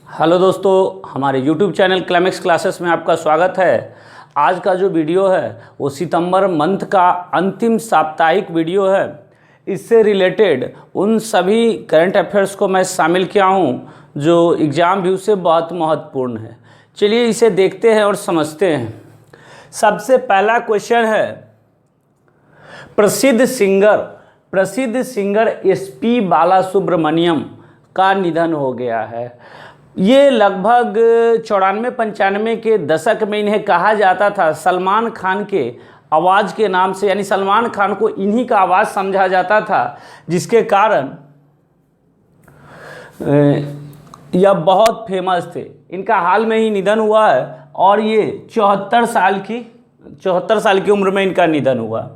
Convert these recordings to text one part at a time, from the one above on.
Hello दोस्तों, हमारे YouTube channel climax classes में आपका स्वागत है। आज का जो वीडियो है वो सितंबर मंथ का अंतिम साप्ताहिक वीडियो है। इससे रिलेटेड उन सभी करंट अफेयर्स को मैं शामिल किया हूँ जो एग्ज़ाम व्यू से बहुत महत्वपूर्ण है। चलिए इसे देखते हैं और समझते हैं। सबसे पहला क्वेश्चन है, प्रसिद्ध सिंगर एसपी बालासुब्रमण्यम का निधन हो गया है। ये लगभग 94-95 के दशक में इन्हें कहा जाता था सलमान खान के आवाज़ के नाम से, यानी सलमान खान को इन्हीं का आवाज़ समझा जाता था, जिसके कारण यह बहुत फेमस थे। इनका हाल में ही निधन हुआ है और ये 74 साल की उम्र में इनका निधन हुआ।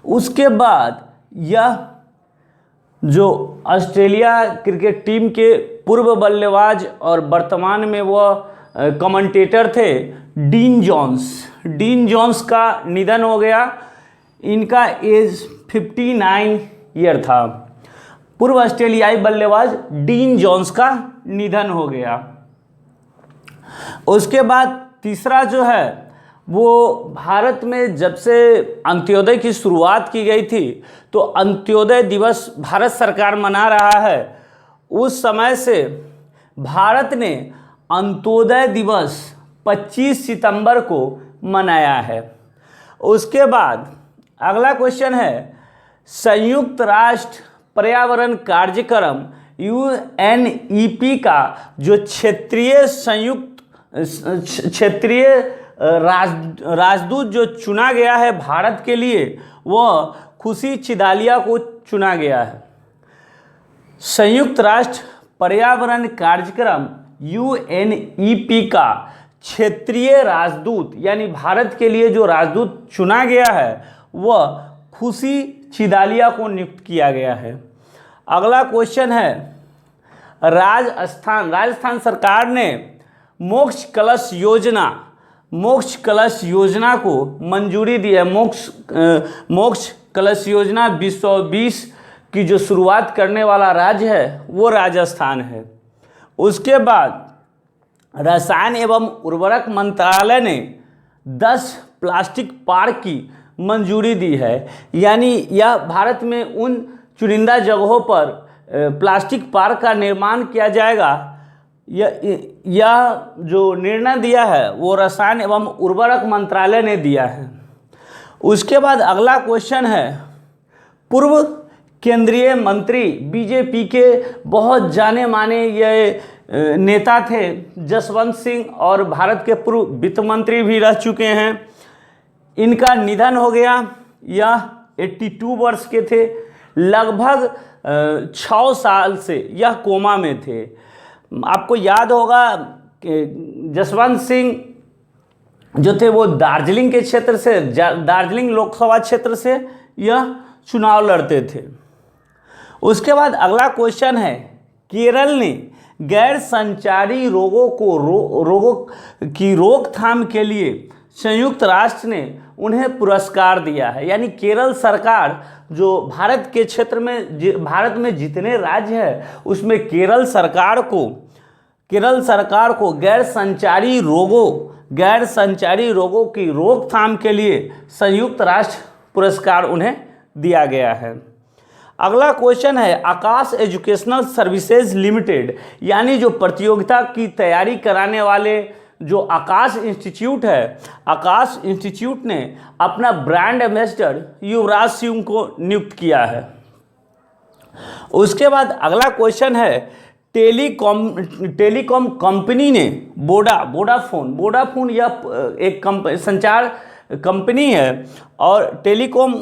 उसके बाद यह जो ऑस्ट्रेलिया क्रिकेट टीम के पूर्व बल्लेबाज और वर्तमान में वह कमेंटेटर थे, डीन जॉन्स का निधन हो गया। इनका एज 59 ईयर था। पूर्व ऑस्ट्रेलियाई बल्लेबाज डीन जॉन्स का निधन हो गया। उसके बाद तीसरा जो है वो भारत में जब से अंत्योदय की शुरुआत की गई थी तो अंत्योदय दिवस भारत सरकार मना रहा है। उस समय से भारत ने अंत्योदय दिवस 25 सितंबर को मनाया है। उसके बाद अगला क्वेश्चन है, संयुक्त राष्ट्र पर्यावरण कार्यक्रम UNEP का जो क्षेत्रीय राजदूत जो चुना गया है भारत के लिए, वह खुशी चिदालिया को चुना गया है। संयुक्त राष्ट्र पर्यावरण कार्यक्रम UNEP का क्षेत्रीय राजदूत यानी भारत के लिए जो राजदूत चुना गया है वह खुशी चिदालिया को नियुक्त किया गया है। अगला क्वेश्चन है, राजस्थान सरकार ने मोक्ष कलश योजना को मंजूरी दी है। मोक्ष कलश योजना 2020 की जो शुरुआत करने वाला राज्य है वो राजस्थान है। उसके बाद रसायन एवं उर्वरक मंत्रालय ने 10 प्लास्टिक पार्क की मंजूरी दी है। यानी यह भारत में उन चुनिंदा जगहों पर प्लास्टिक पार्क का निर्माण किया जाएगा। यह जो निर्णय दिया है वो रसायन एवं उर्वरक मंत्रालय ने दिया है। उसके बाद अगला क्वेश्चन है, पूर्व केंद्रीय मंत्री बीजेपी के बहुत जाने माने ये नेता थे जसवंत सिंह, और भारत के पूर्व वित्त मंत्री भी रह चुके हैं। इनका निधन हो गया। यह 82 वर्ष के थे। लगभग 6 साल से यह कोमा में थे। आपको याद होगा कि जसवंत सिंह जो थे वो दार्जिलिंग के क्षेत्र से, दार्जिलिंग लोकसभा क्षेत्र से यह चुनाव लड़ते थे। उसके बाद अगला क्वेश्चन है, केरल ने गैर संचारी रोगों की रोकथाम के लिए संयुक्त राष्ट्र ने उन्हें पुरस्कार दिया है। यानी केरल सरकार जो भारत के क्षेत्र में, भारत में जितने राज्य हैं उसमें केरल सरकार को गैर संचारी रोगों की रोकथाम के लिए संयुक्त राष्ट्र पुरस्कार उन्हें दिया गया है। अगला क्वेश्चन है, आकाश एजुकेशनल सर्विसेज लिमिटेड यानी जो प्रतियोगिता की तैयारी कराने वाले जो आकाश इंस्टीट्यूट है, आकाश इंस्टीट्यूट ने अपना ब्रांड एम्बेसडर युवराज सिंह को नियुक्त किया है। उसके बाद अगला क्वेश्चन है, टेलीकॉम कंपनी ने वोडाफोन यह एक संचार कंपनी है, और टेलीकॉम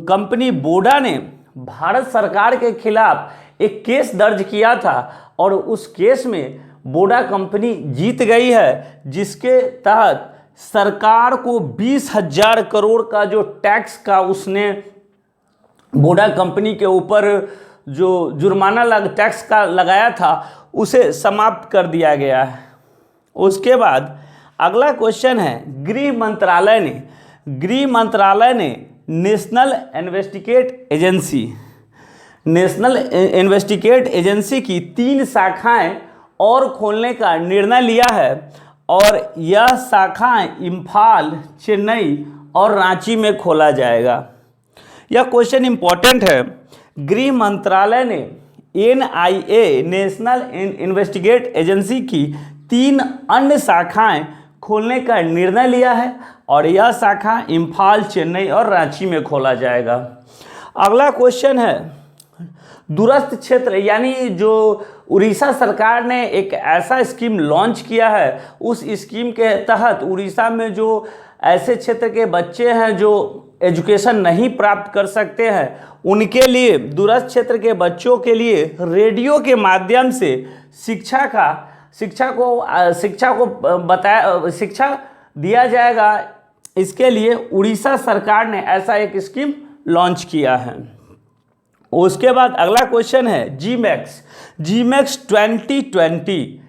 कंपनी वोडा ने भारत सरकार के खिलाफ एक केस दर्ज किया था और उस केस में वोडा कंपनी जीत गई है, जिसके तहत सरकार को 20,000 करोड़ का जो टैक्स का उसने वोडा कंपनी के ऊपर जो जुर्माना टैक्स का लगाया था उसे समाप्त कर दिया गया है। उसके बाद अगला क्वेश्चन है, गृह मंत्रालय ने नेशनल इन्वेस्टिगेट एजेंसी की 3 शाखाएं और खोलने का निर्णय लिया है और यह शाखाएं इम्फाल, चेन्नई और रांची में खोला जाएगा। यह क्वेश्चन इंपॉर्टेंट है। गृह मंत्रालय ने NIA नेशनल इन्वेस्टिगेट एजेंसी की 3 अन्य शाखाएं खोलने का निर्णय लिया है और यह शाखा इम्फाल, चेन्नई और रांची में खोला जाएगा। अगला क्वेश्चन है दूरस्थ क्षेत्र, यानी जो उड़ीसा सरकार ने एक ऐसा स्कीम लॉन्च किया है, उस स्कीम के तहत उड़ीसा में जो ऐसे क्षेत्र के बच्चे हैं जो एजुकेशन नहीं प्राप्त कर सकते हैं, उनके लिए, दूरस्थ क्षेत्र के बच्चों के लिए रेडियो के माध्यम से शिक्षा दिया जाएगा। इसके लिए उड़ीसा सरकार ने ऐसा एक स्कीम लॉन्च किया है। उसके बाद अगला क्वेश्चन है जीमैक्स 2020।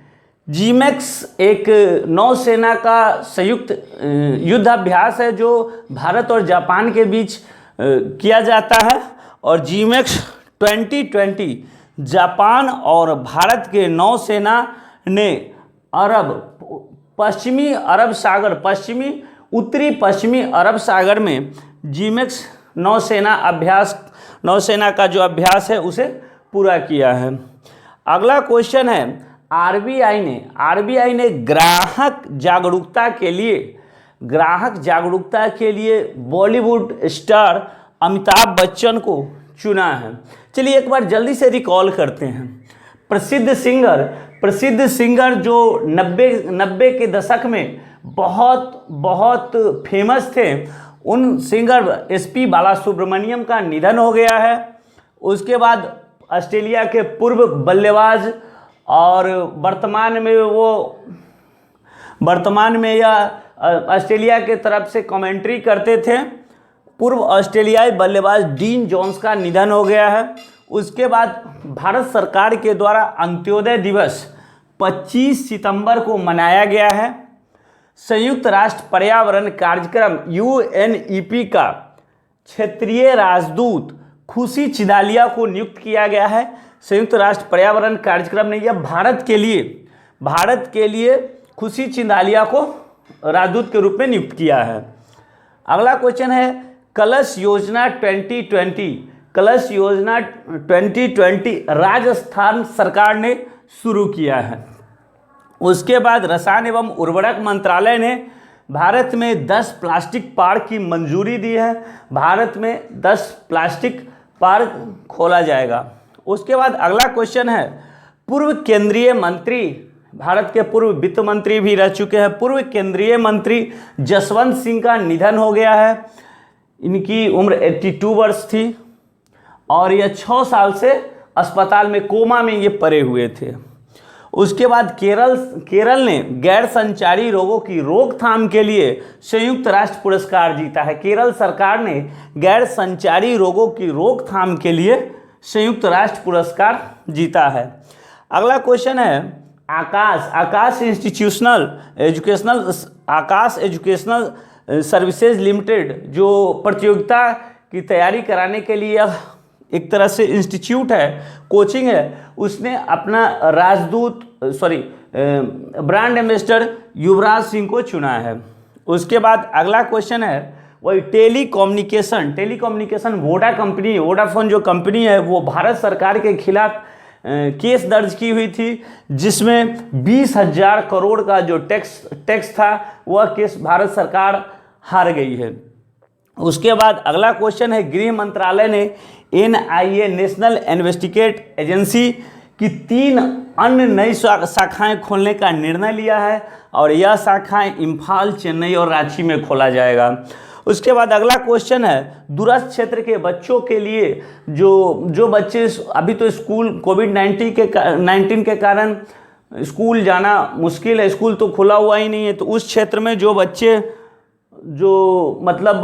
जीमैक्स एक नौसेना का संयुक्त युद्धाभ्यास है जो भारत और जापान के बीच किया जाता है और जीमैक्स 2020 जापान और भारत के नौसेना ने उत्तरी पश्चिमी अरब सागर में जीमैक्स नौसेना का जो अभ्यास है उसे पूरा किया है। अगला क्वेश्चन है आरबीआई ने ग्राहक जागरूकता के लिए बॉलीवुड स्टार अमिताभ बच्चन को चुना है। चलिए एक बार जल्दी से रिकॉल करते हैं। प्रसिद्ध सिंगर जो 90 के दशक में बहुत फेमस थे, उन सिंगर SP बालासुब्रमण्यम का निधन हो गया है। उसके बाद ऑस्ट्रेलिया के पूर्व बल्लेबाज और वर्तमान में यह ऑस्ट्रेलिया के तरफ से कमेंट्री करते थे, पूर्व ऑस्ट्रेलियाई बल्लेबाज डीन जोन्स का निधन हो गया है। उसके बाद भारत सरकार के द्वारा अंत्योदय दिवस 25 सितंबर को मनाया गया है। संयुक्त राष्ट्र पर्यावरण कार्यक्रम UNEP का क्षेत्रीय राजदूत खुशी चिदालिया को नियुक्त किया गया है। संयुक्त राष्ट्र पर्यावरण कार्यक्रम ने यह भारत के लिए खुशी चिदालिया को राजदूत के रूप में नियुक्त किया है। अगला क्वेश्चन है कलश योजना 2020 राजस्थान सरकार ने शुरू किया है। उसके बाद रसायन एवं उर्वरक मंत्रालय ने भारत में 10 प्लास्टिक पार्क की मंजूरी दी है। भारत में 10 प्लास्टिक पार्क खोला जाएगा। उसके बाद अगला क्वेश्चन है पूर्व केंद्रीय मंत्री, भारत के पूर्व वित्त मंत्री भी रह चुके हैं, पूर्व केंद्रीय मंत्री जसवंत सिंह का निधन हो गया है। इनकी उम्र 82 वर्ष थी और यह 6 साल से अस्पताल में कोमा में ये पड़े हुए थे। उसके बाद केरल ने गैर संचारी रोगों की रोकथाम के लिए संयुक्त राष्ट्र पुरस्कार जीता है। केरल सरकार ने गैर संचारी रोगों की रोकथाम के लिए संयुक्त राष्ट्र पुरस्कार जीता है। अगला क्वेश्चन है आकाश एजुकेशनल सर्विसेज लिमिटेड, जो प्रतियोगिता की तैयारी कराने के लिए एक तरह से इंस्टीट्यूट है, कोचिंग है, उसने अपना ब्रांड एम्बेसडर युवराज सिंह को चुना है। उसके बाद अगला क्वेश्चन है वही टेलीकम्युनिकेशन वोडाफोन जो कंपनी है वो भारत सरकार के खिलाफ केस दर्ज की हुई थी, जिसमें 20,000 करोड़ का जो टैक्स था वह केस भारत सरकार हार गई है। उसके बाद अगला क्वेश्चन है गृह मंत्रालय ने NIA नेशनल इन्वेस्टिगेट एजेंसी की 3 अन्य नई शाखाएं खोलने का निर्णय लिया है और यह शाखाएं इम्फाल, चेन्नई और रांची में खोला जाएगा। उसके बाद अगला क्वेश्चन है दूरस्थ क्षेत्र के बच्चों के लिए जो बच्चे अभी तो स्कूल कोविड-19 के कारण स्कूल जाना मुश्किल है, स्कूल तो खुला हुआ ही नहीं है, तो उस क्षेत्र में जो बच्चे जो मतलब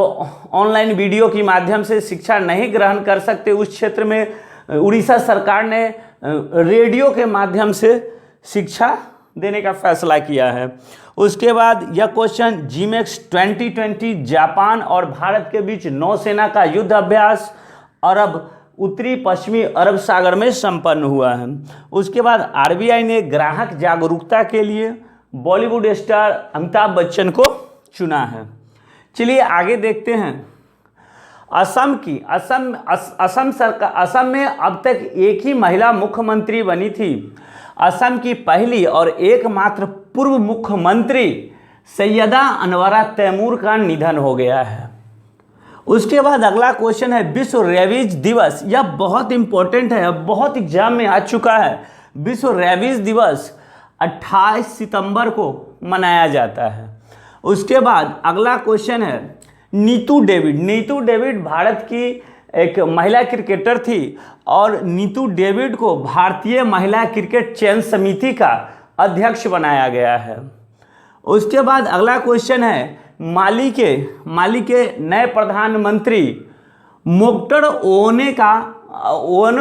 ऑनलाइन वीडियो के माध्यम से शिक्षा नहीं ग्रहण कर सकते, उस क्षेत्र में उड़ीसा सरकार ने रेडियो के माध्यम से शिक्षा देने का फैसला किया है। उसके बाद यह क्वेश्चन जीमैक्स 2020 जापान और भारत के बीच नौसेना का युद्ध अभ्यास अरब उत्तरी पश्चिमी अरब सागर में संपन्न हुआ है। उसके बाद आरबीआई ने ग्राहक जागरूकता के लिए बॉलीवुड स्टार अमिताभ बच्चन को चुना है। चलिए आगे देखते हैं। असम में अब तक एक ही महिला मुख्यमंत्री बनी थी। असम की पहली और एकमात्र पूर्व मुख्यमंत्री सैयदा अनवरा तैमूर का निधन हो गया है। उसके बाद अगला क्वेश्चन है विश्व रेबीज दिवस। यह बहुत इंपॉर्टेंट है, बहुत एग्जाम में आ चुका है। विश्व रेबीज दिवस 28 सितंबर को मनाया जाता है। उसके बाद अगला क्वेश्चन है नीतू डेविड। नीतू डेविड भारत की एक महिला क्रिकेटर थी और नीतू डेविड को भारतीय महिला क्रिकेट चयन समिति का अध्यक्ष बनाया गया है। उसके बाद अगला क्वेश्चन है माली के नए प्रधानमंत्री मोख्तर ओवने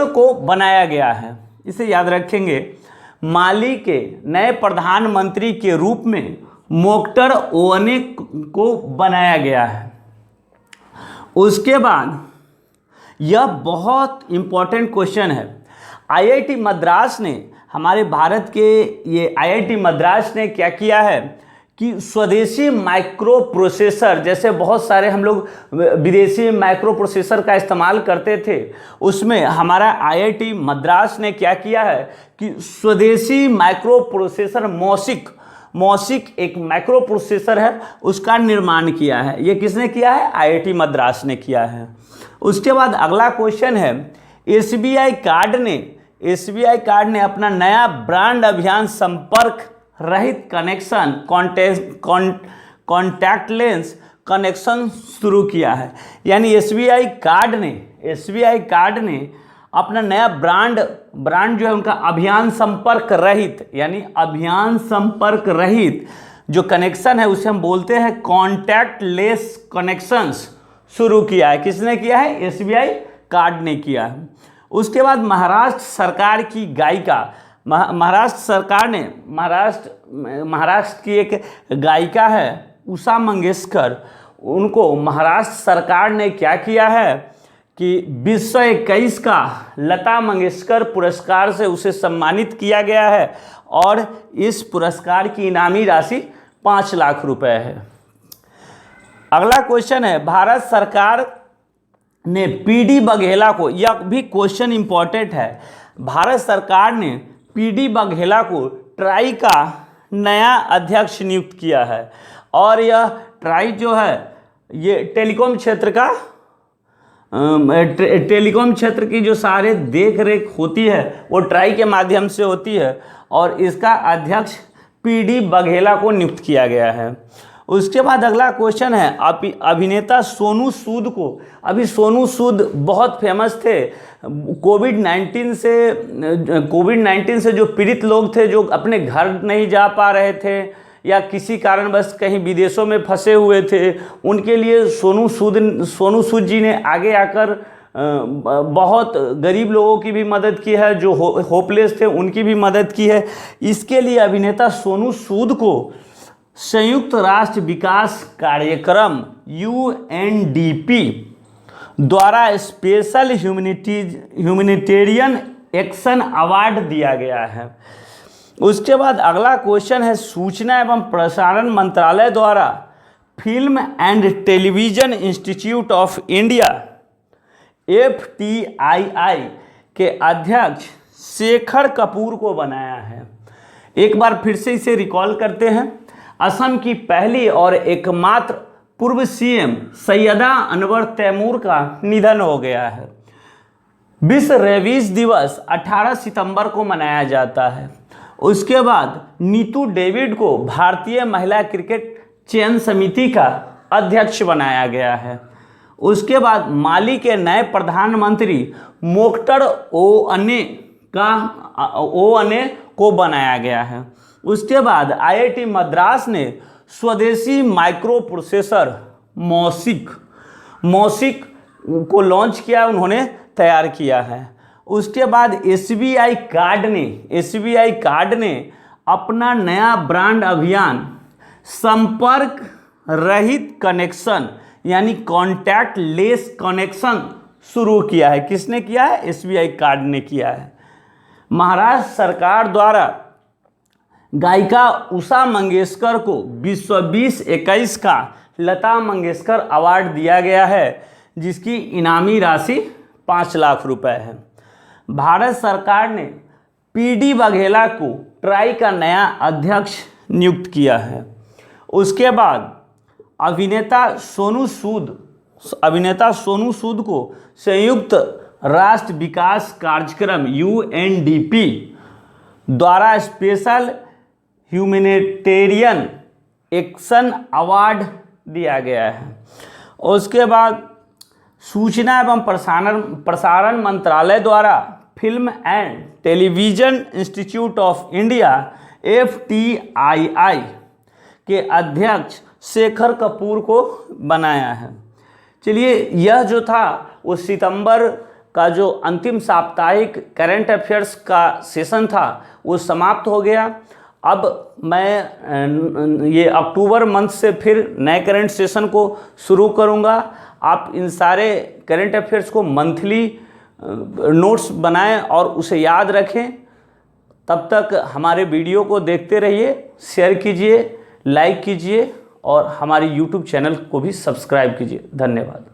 को बनाया गया है। इसे याद रखेंगे, माली के नए प्रधानमंत्री के रूप में मोख्तर ओवने को बनाया गया है। उसके बाद यह बहुत इम्पोर्टेंट क्वेश्चन है। आईआईटी मद्रास ने, हमारे भारत के ये आईआईटी मद्रास ने क्या किया है कि स्वदेशी माइक्रो प्रोसेसर, जैसे बहुत सारे हम लोग विदेशी माइक्रो प्रोसेसर का इस्तेमाल करते थे, उसमें हमारा आईआईटी मद्रास ने क्या किया है कि स्वदेशी माइक्रो प्रोसेसर मॉसिक एक माइक्रो प्रोसेसर है, उसका निर्माण किया है। ये किसने किया है? आईआईटी मद्रास ने किया है। उसके बाद अगला क्वेश्चन है एसबीआई कार्ड ने अपना नया ब्रांड अभियान संपर्क रहित कनेक्शन कॉन्टैक्टलेस कनेक्शन शुरू किया है। यानी एसबीआई कार्ड ने अपना नया ब्रांड जो है उनका अभियान संपर्क रहित, यानी अभियान संपर्क रहित जो कनेक्शन है उसे हम बोलते हैं कॉन्टैक्टलेस कनेक्शंस शुरू किया है। किसने किया है? एसबीआई कार्ड ने किया है। उसके बाद महाराष्ट्र सरकार की गायिका, महाराष्ट्र सरकार ने महाराष्ट्र की एक गायिका है उषा मंगेशकर, उनको महाराष्ट्र सरकार ने क्या किया है कि 2021 का लता मंगेशकर पुरस्कार से उसे सम्मानित किया गया है और इस पुरस्कार की इनामी राशि 5 लाख रुपए है। अगला क्वेश्चन है भारत सरकार ने पीडी बघेला को, यह भी क्वेश्चन इंपॉर्टेंट है, भारत सरकार ने पीडी बघेला को ट्राई का नया अध्यक्ष नियुक्त किया है। और यह ट्राई जो है ये टेलीकॉम क्षेत्र की जो सारे देख रेख होती है वो ट्राई के माध्यम से होती है और इसका अध्यक्ष पीडी बघेला को नियुक्त किया गया है। उसके बाद अगला क्वेश्चन है अभिनेता सोनू सूद को। अभी सोनू सूद बहुत फेमस थे। कोविड-19 से जो पीड़ित लोग थे, जो अपने घर नहीं जा पा रहे थे या किसी कारणवश कहीं विदेशों में फंसे हुए थे, उनके लिए सोनू सूद जी ने आगे आकर बहुत गरीब लोगों की भी मदद की है, जो होपलेस थे उनकी भी मदद की है। इसके लिए अभिनेता सोनू सूद को संयुक्त राष्ट्र विकास कार्यक्रम UNDP द्वारा स्पेशल ह्यूमैनिटेरियन एक्शन अवार्ड दिया गया है। उसके बाद अगला क्वेश्चन है सूचना एवं प्रसारण मंत्रालय द्वारा film and television institute of India FTII के अध्यक्ष शेखर कपूर को बनाया है। एक बार फिर से इसे रिकॉल करते हैं। असम की पहली और एकमात्र पूर्व सीएम सैयदा अनवर तैमूर का निधन हो गया है। विश्व रेबीज दिवस 18 सितंबर को मनाया जाता है। उसके बाद नीतू डेविड को भारतीय महिला क्रिकेट चयन समिति का अध्यक्ष बनाया गया है। उसके बाद माली के नए प्रधानमंत्री मोख्तर ओवने को बनाया गया है। उसके बाद आईआईटी मद्रास ने स्वदेशी माइक्रो प्रोसेसर मॉसिक को लॉन्च किया, उन्होंने तैयार किया है। उसके बाद एसबीआई कार्ड ने अपना नया ब्रांड अभियान संपर्क रहित कनेक्शन यानी कॉन्टैक्ट लेस कनेक्शन शुरू किया है। किसने किया है? एसबीआई कार्ड ने किया है। महाराष्ट्र सरकार द्वारा गायिका उषा मंगेशकर को विश्व 2021 का लता मंगेशकर अवार्ड दिया गया है, जिसकी इनामी राशि 5 लाख रुपए है। भारत सरकार ने पीडी वाघेला को ट्राई का नया अध्यक्ष नियुक्त किया है। उसके बाद अभिनेता सोनू सूद को संयुक्त राष्ट्र विकास कार्यक्रम यूएनडीपी द्वारा स्पेशल ह्यूमैनिटेरियन एक्शन अवार्ड दिया गया है। उसके बाद सूचना एवं प्रसारण मंत्रालय द्वारा film and television institute of India FTII के अध्यक्ष शेखर कपूर को बनाया है। चलिए, यह जो था वो सितंबर का जो अंतिम साप्ताहिक करंट अफेयर्स का सेशन था वो समाप्त हो गया। अब मैं ये अक्टूबर मंथ से फिर नए करंट सेशन को शुरू करूँगा। आप इन सारे करंट अफेयर्स को मंथली नोट्स बनाएं और उसे याद रखें। तब तक हमारे वीडियो को देखते रहिए, शेयर कीजिए, लाइक कीजिए और हमारी YouTube चैनल को भी सब्सक्राइब कीजिए। धन्यवाद।